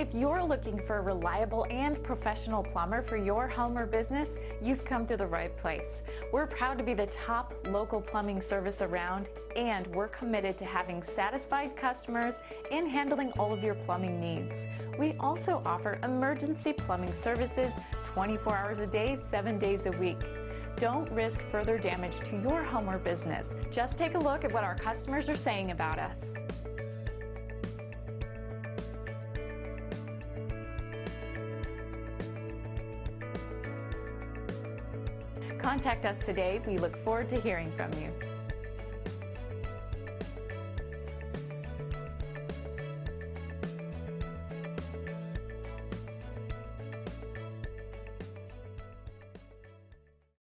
If you're looking for a reliable and professional plumber for your home or business, you've come to the right place. We're proud to be the top local plumbing service around, and we're committed to having satisfied customers and handling all of your plumbing needs. We also offer emergency plumbing services 24 hours a day, 7 days a week. Don't risk further damage to your home or business. Just take a look at what our customers are saying about us. Contact us today. We look forward to hearing from you.